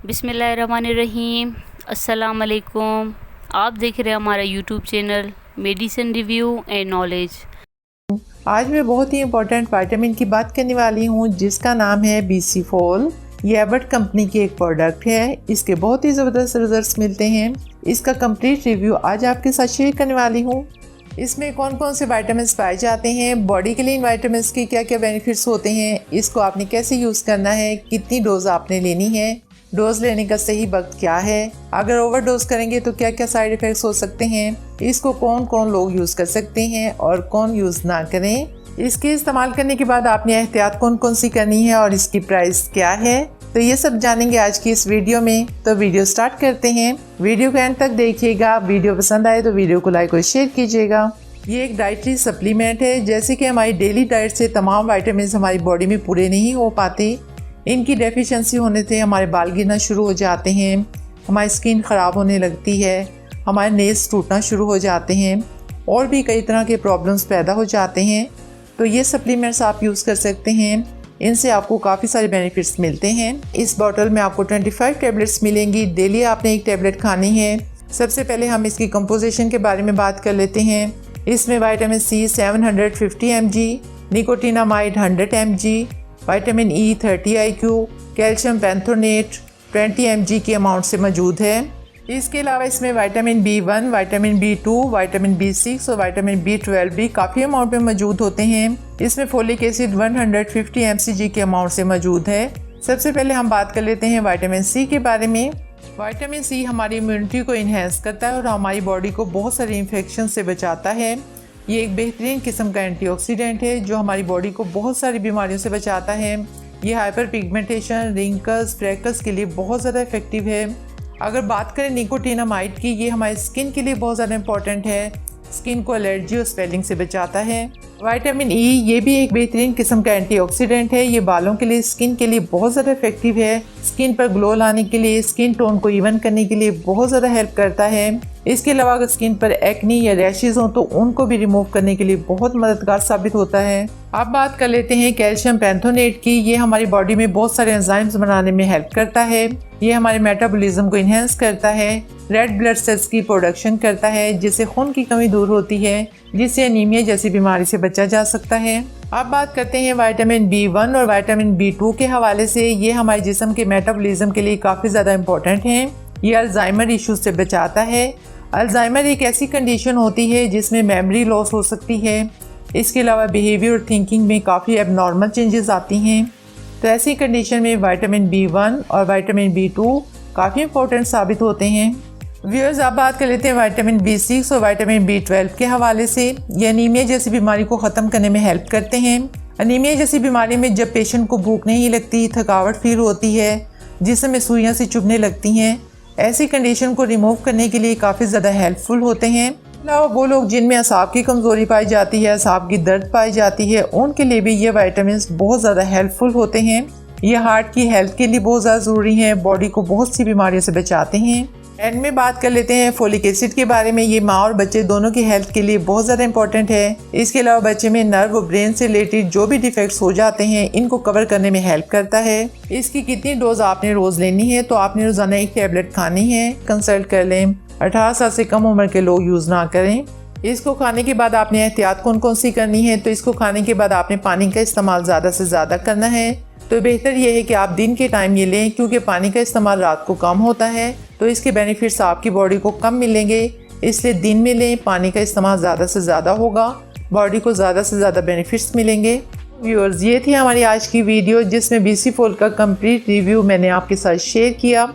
बिस्मिल्लाहिर्रहमानिर्रहीम। अस्सलाम वालेकुम। आप देख रहे हैं हमारा YouTube channel medicine review and knowledge. आज मैं बहुत ही इम्पोर्टेंट विटामिन की बात करने वाली हूँ जिसका नाम है BC-Fol। ये एबट कंपनी की एक प्रोडक्ट है। इसके बहुत ही ज़बरदस्त रिजल्ट्स मिलते हैं। इसका कंप्लीट रिव्यू आज आपके साथ शेयर करने वाली हूँ। इसमें कौन कौन से विटामिन पाए जाते हैं, बॉडी के लिए इन विटामिन के क्या क्या बेनिफिट्स होते हैं, इसको आपने कैसे यूज़ करना है, कितनी डोज आपने लेनी है, डोज लेने का सही वक्त क्या है, अगर ओवरडोज करेंगे तो क्या क्या साइड इफ़ेक्ट्स हो सकते हैं, इसको कौन कौन लोग यूज़ कर सकते हैं और कौन यूज़ ना करें, इसके इस्तेमाल करने के बाद आपने एहतियात कौन कौन सी करनी है और इसकी प्राइस क्या है, तो ये सब जानेंगे आज की इस वीडियो में। तो वीडियो स्टार्ट करते हैं। वीडियो को एंड तक देखिएगा। वीडियो पसंद आए तो वीडियो को लाइक और शेयर कीजिएगा। ये एक डाइटरी सप्लीमेंट है। जैसे कि हमारी डेली डाइट से तमाम विटामिन हमारी बॉडी में पूरे नहीं हो पाते, इनकी डेफिशिएंसी होने से हमारे बाल गिरना शुरू हो जाते हैं, हमारी स्किन ख़राब होने लगती है, हमारे नेल्स टूटना शुरू हो जाते हैं और भी कई तरह के प्रॉब्लम्स पैदा हो जाते हैं। तो ये सप्लीमेंट्स आप यूज़ कर सकते हैं। इनसे आपको काफ़ी सारे बेनिफिट्स मिलते हैं। इस बॉटल में आपको 25 टैबलेट्स मिलेंगी। डेली आपने एक टैबलेट खानी है। सबसे पहले हम इसकी कंपोजिशन के बारे में बात कर लेते हैं। इसमें vitamin C 750 mg, nicotinamide 100 mg, vitamin E 30 IQ, calcium pantothenate 20 mg के अमाउंट से मौजूद है। इसके अलावा इसमें vitamin B1, vitamin B2, vitamin B6 और विटामिन B12 भी काफ़ी अमाउंट में मौजूद होते हैं। इसमें फोलिक एसिड 150 mcg के अमाउंट से मौजूद है। सबसे पहले हम बात कर लेते हैं विटामिन C के बारे में। विटामिन C हमारी इम्यूनिटी को इन्हेंस करता है और हमारी बॉडी को बहुत सारे इन्फेक्शन से बचाता है। ये एक बेहतरीन किस्म का एंटीऑक्सीडेंट है जो हमारी बॉडी को बहुत सारी बीमारियों से बचाता है। ये हाइपर पिगमेंटेशन, रिंकल्स, फ्रैकल्स के लिए बहुत ज़्यादा इफेक्टिव है। अगर बात करें निकोटिनामाइड की, ये हमारी स्किन के लिए बहुत ज़्यादा इंपॉर्टेंट है। स्किन को एलर्जी और स्वेलिंग से बचाता है। विटामिन E ये भी एक बेहतरीन किस्म का एंटीऑक्सीडेंट है। ये बालों के लिए, स्किन के लिए बहुत ज़्यादा इफेक्टिव है। स्किन पर ग्लो लाने के लिए, स्किन टोन को इवन करने के लिए बहुत ज़्यादा हेल्प करता है। इसके अलावा अगर स्किन पर एक्नी या रैशेज हों तो उनको भी रिमूव करने के लिए बहुत मददगार साबित होता है। अब बात कर लेते हैं कैल्शियम पेंथोनेट की। ये हमारी बॉडी में बहुत सारे एंजाइम्स बनाने में हेल्प करता है। ये हमारे मेटाबॉलिज्म को इन्हेंस करता है, रेड ब्लड सेल्स की प्रोडक्शन करता है जिससे खून की कमी दूर होती है, जिससे एनीमिया जैसी बीमारी से बचा जा सकता है। अब बात करते हैं विटामिन B1 और विटामिन B2 के हवाले से। ये हमारे जिस्म के मेटाबॉलिज्म के लिए काफ़ी ज़्यादा इंपॉर्टेंट हैं। ये अल्जाइमर इश्यूज से बचाता है। अल्जाइमर एक ऐसी कंडीशन होती है जिसमें मेमोरी लॉस हो सकती है। इसके अलावा बिहेवियर और थिंकिंग में काफ़ी एबनॉर्मल चेंजेस आती हैं। तो ऐसी कंडीशन में विटामिन B1 और विटामिन B2 काफ़ी इंपॉर्टेंट साबित होते हैं। व्यूअर्स, अब बात कर लेते हैं विटामिन B6 और विटामिन B12 के हवाले से। ये अनीमिया जैसी बीमारी को ख़त्म करने में हेल्प करते हैं। अनीमिया जैसी बीमारी में जब पेशेंट को भूख नहीं लगती, थकावट फील होती है, जिस्म में सुइयां सी चुभने लगती हैं, ऐसी कंडीशन को रिमूव करने के लिए काफ़ी ज़्यादा हेल्पफुल होते हैं। अलावा वो लोग जिनमें असाब की कमज़ोरी पाई जाती है, असाब की दर्द पाई जाती है, उनके लिए भी ये विटामिन बहुत ज़्यादा हेल्पफुल होते हैं। ये हार्ट की हेल्थ के लिए बहुत ज़्यादा ज़रूरी है, बॉडी को बहुत सी बीमारियों से बचाते हैं। एंड में बात कर लेते हैं फोलिक एसिड के बारे में। ये माँ और बच्चे दोनों की हेल्थ के लिए बहुत ज़्यादा इंपॉर्टेंट है। इसके अलावा बच्चे में नर्व और ब्रेन से रिलेटेड जो भी डिफेक्ट्स हो जाते हैं, इनको कवर करने में हेल्प करता है। इसकी कितनी डोज आपने रोज़ लेनी है, तो आपने रोज़ाना एक टैबलेट खानी है। कंसल्ट कर लें। 18 साल से कम उम्र के लोग यूज़ ना करें। इसको खाने के बाद आपने एहतियात कौन कौन सी करनी है, तो इसको खाने के बाद आपने पानी का इस्तेमाल ज़्यादा से ज़्यादा करना है। तो बेहतर यह है कि आप दिन के टाइम ये लें, क्योंकि पानी का इस्तेमाल रात को कम होता है, तो इसके बेनिफिट्स आपकी बॉडी को कम मिलेंगे। इसलिए दिन में लें, पानी का इस्तेमाल ज़्यादा से ज़्यादा होगा, बॉडी को ज़्यादा से ज़्यादा बेनिफिट्स मिलेंगे। व्यूअर्स, ये थी हमारी आज की वीडियो जिसमें BC-Fol का कंप्लीट रिव्यू मैंने आपके साथ शेयर किया।